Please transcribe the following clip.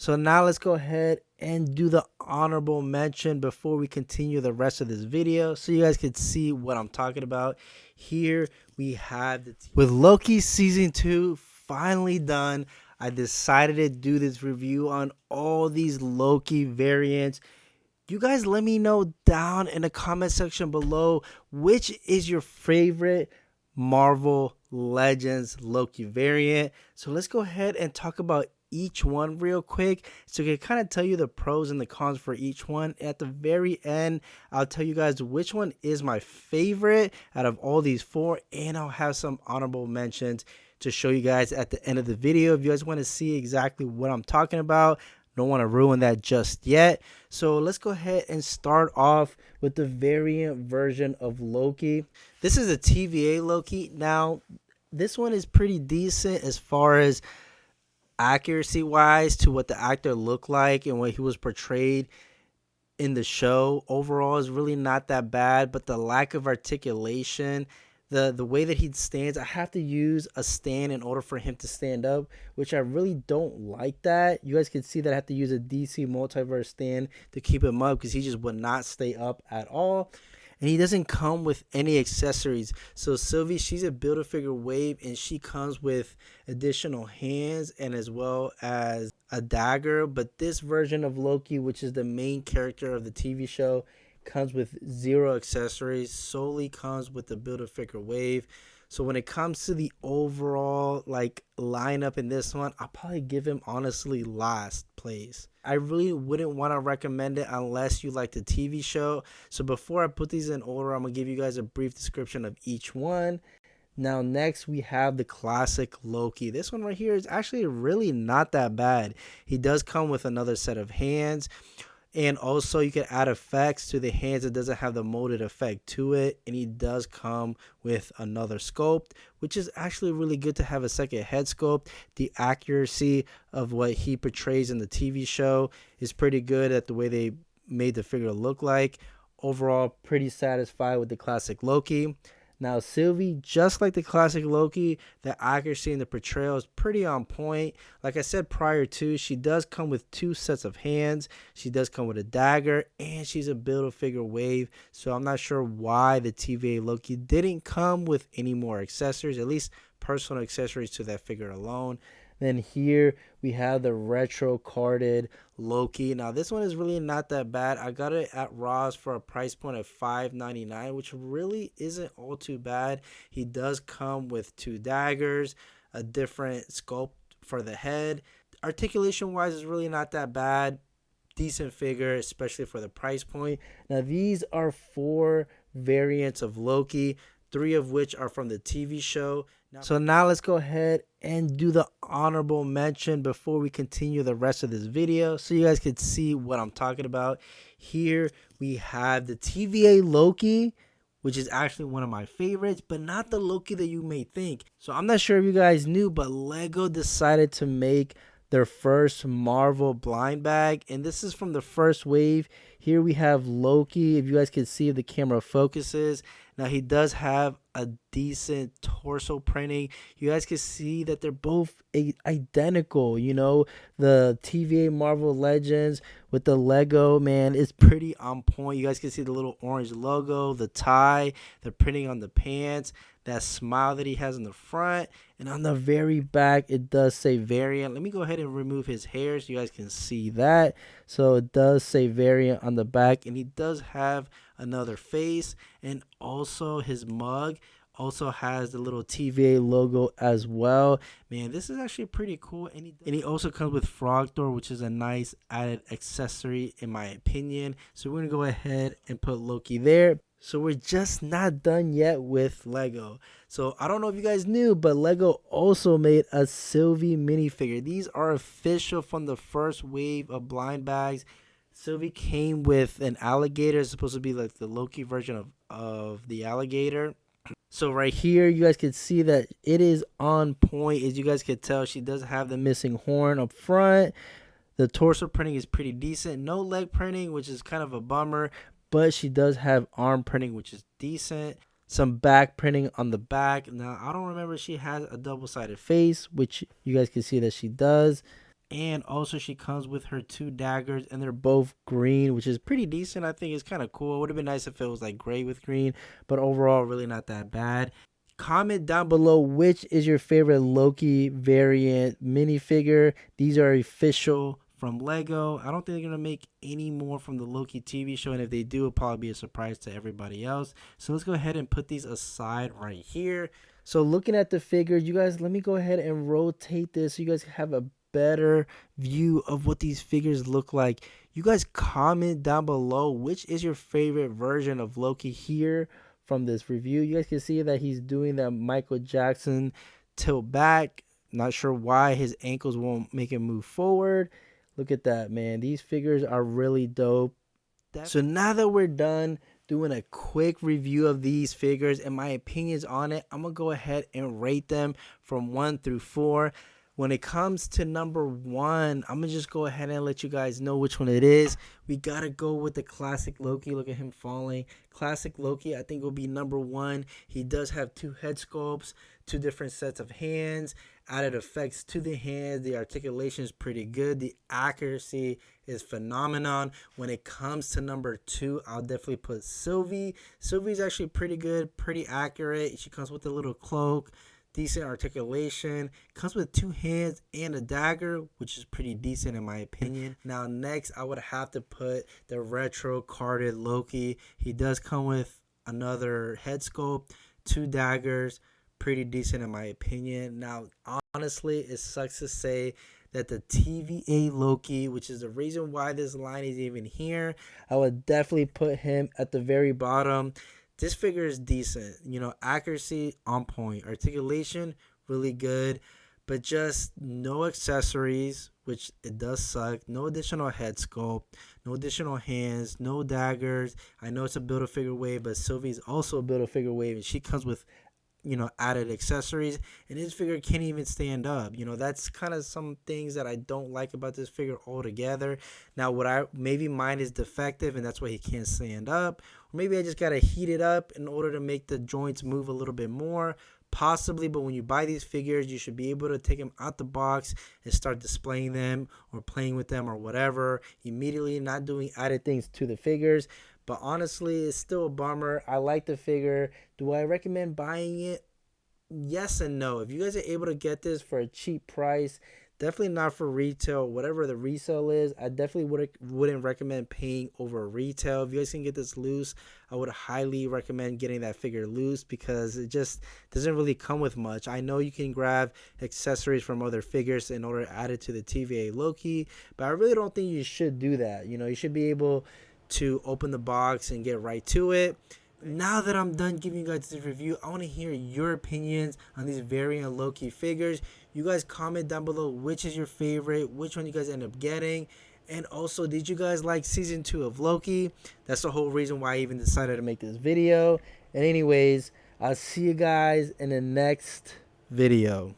So now let's go ahead and do the honorable mention before we continue the rest of this video so you guys can see what I'm talking about. Here we have with Loki season 2 finally done. I decided to do this review on all these Loki variants. You guys let me know down in the comment section below which is your favorite Marvel Legends Loki variant. So let's go ahead and talk about each one real quick so I can kind of tell you the pros and the cons for each one. At the very end, I'll tell you guys which one is my favorite out of all these 4, and I'll have some honorable mentions to show you guys at the end of the video. If you guys want to see exactly what I'm talking about, don't want to ruin that just yet. So let's go ahead and start off with the variant version of Loki. This is a TVA Loki. Now, this one is pretty decent as far as accuracy wise to what the actor looked like and what he was portrayed in the show. Overall is really not that bad, but the lack of articulation, the way that he stands, I have to use a stand in order for him to stand up, which I really don't like that. You guys can see that I have to use a DC multiverse stand to keep him up because he just would not stay up at all. And he doesn't come with any accessories. So Sylvie, she's a Build-A-Figure wave, and she comes with additional hands and as well as a dagger. But this version of Loki, which is the main character of the TV show, comes with 0 accessories, solely comes with the Build-A-Figure wave. So when it comes to the overall lineup in this one, I'll probably give him honestly last place. I really wouldn't want to recommend it unless you like the TV show. So before I put these in order, I'm going to give you guys a brief description of each one. Now next we have the classic Loki. This one right here is actually really not that bad. He does come with another set of hands. And also you can add effects to the hands. It doesn't have the molded effect to it. And he does come with another sculpt, which is actually really good to have a second head sculpt. The accuracy of what he portrays in the TV show is pretty good at the way they made the figure look like. Overall, pretty satisfied with the classic Loki. Now, Sylvie, just like the classic Loki, the accuracy in the portrayal is pretty on point. Like I said prior to, she does come with 2 sets of hands. She does come with a dagger, and she's a Build-A-Figure wave. So I'm not sure why the TVA Loki didn't come with any more accessories, at least personal accessories to that figure alone. Then here we have the retro carded Loki. Now this one is really not that bad. I got it at Ross for a price point of $5.99, which really isn't all too bad. He does come with 2 daggers, a different sculpt for the head. Articulation wise is really not that bad. Decent figure, especially for the price point. Now these are 4 variants of Loki, 3 of which are from the TV show. So now let's go ahead and do the honorable mention before we continue the rest of this video so you guys can see what I'm talking about. Here we have the TVA Loki, which is actually one of my favorites, but not the Loki that you may think. So I'm not sure if you guys knew, but Lego decided to make their first Marvel blind bag, and this is from the first wave. Here we have Loki. If you guys can see if the camera focuses. Now he does have a decent torso printing. You guys can see that they're both identical. You know, the TVA Marvel Legends with the Lego, man, is pretty on point. You guys can see the little orange logo, the tie, the printing on the pants, that smile that he has in the front, and on the very back it does say variant. Let me go ahead and remove his hair so you guys can see that. So it does say variant on the back, and he does have another face, and also his mug also has the little TVA logo as well. Man, this is actually pretty cool. And he also comes with Frog Door, which is a nice added accessory in my opinion. So we're gonna go ahead and put Loki there. So we're just not done yet with Lego. So I don't know if you guys knew, but Lego also made a Sylvie minifigure. These are official from the first wave of blind bags. Sylvie came with an alligator. It's supposed to be like the Loki version of the alligator. So right here, you guys can see that it is on point. As you guys can tell, she does have the missing horn up front. The torso printing is pretty decent. No leg printing, which is kind of a bummer. But she does have arm printing, which is decent. Some back printing on the back. Now, I don't remember if she has a double-sided face, which you guys can see that she does. And also she comes with her 2 daggers, and they're both green, which is pretty decent. I think it's kind of cool. It would have been nice if it was like gray with green, but overall really not that bad. Comment down below which is your favorite Loki variant minifigure. These are official from Lego. I don't think they're going to make any more from the Loki TV show, and if they do, it'll probably be a surprise to everybody else. So let's go ahead and put these aside right here. So looking at the figures, you guys, let me go ahead and rotate this so you guys have a better view of what these figures look like. You guys comment down below which is your favorite version of Loki here from this review. You guys can see that he's doing that Michael Jackson tilt back. Not sure why his ankles won't make him move forward. Look at that, man. These figures are really dope. So now that we're done doing a quick review of these figures and my opinions on it, I'm going to go ahead and rate them from 1 through 4. When it comes to number 1, I'm going to just go ahead and let you guys know which one it is. We got to go with the classic Loki. Look at him falling. Classic Loki, I think, will be number 1. He does have 2 head sculpts, 2 different sets of hands, added effects to the hands. The articulation is pretty good. The accuracy is phenomenon. When it comes to number 2, I'll definitely put Sylvie. Sylvie's actually pretty good, pretty accurate. She comes with a little cloak. Decent articulation, comes with 2 hands and a dagger, which is pretty decent in my opinion. Now next, I would have to put the retro carded Loki. He does come with another head sculpt, 2 daggers, pretty decent in my opinion. Now honestly, it sucks to say that the TVA Loki, which is the reason why this line is even here, I would definitely put him at the very bottom. This figure is decent, you know, accuracy on point, articulation really good, but just no accessories, which it does suck. No additional head sculpt, no additional hands, no daggers. I know it's a Build-A-Figure wave, but Sylvie's also a Build-A-Figure wave, and she comes with, you know, added accessories, and this figure can't even stand up. You know, that's kind of some things that I don't like about this figure altogether. Now, maybe mine is defective and that's why he can't stand up, or maybe I just gotta heat it up in order to make the joints move a little bit more, possibly. But when you buy these figures, you should be able to take them out the box and start displaying them or playing with them or whatever immediately, not doing added things to the figures. But honestly, it's still a bummer. I like the figure. Do I recommend buying it? Yes and no. If you guys are able to get this for a cheap price, definitely not for retail. Whatever the resale is, I definitely wouldn't recommend paying over retail. If you guys can get this loose, I would highly recommend getting that figure loose because it just doesn't really come with much. I know you can grab accessories from other figures in order to add it to the TVA Loki, but I really don't think you should do that. You know, you should be able to open the box and get right to it. Now that I'm done giving you guys this review, I want to hear your opinions on these variant Loki figures. You guys comment down below which is your favorite, which one you guys end up getting, and also, did you guys like season 2 of Loki? That's the whole reason why I even decided to make this video. And anyways, I'll see you guys in the next video.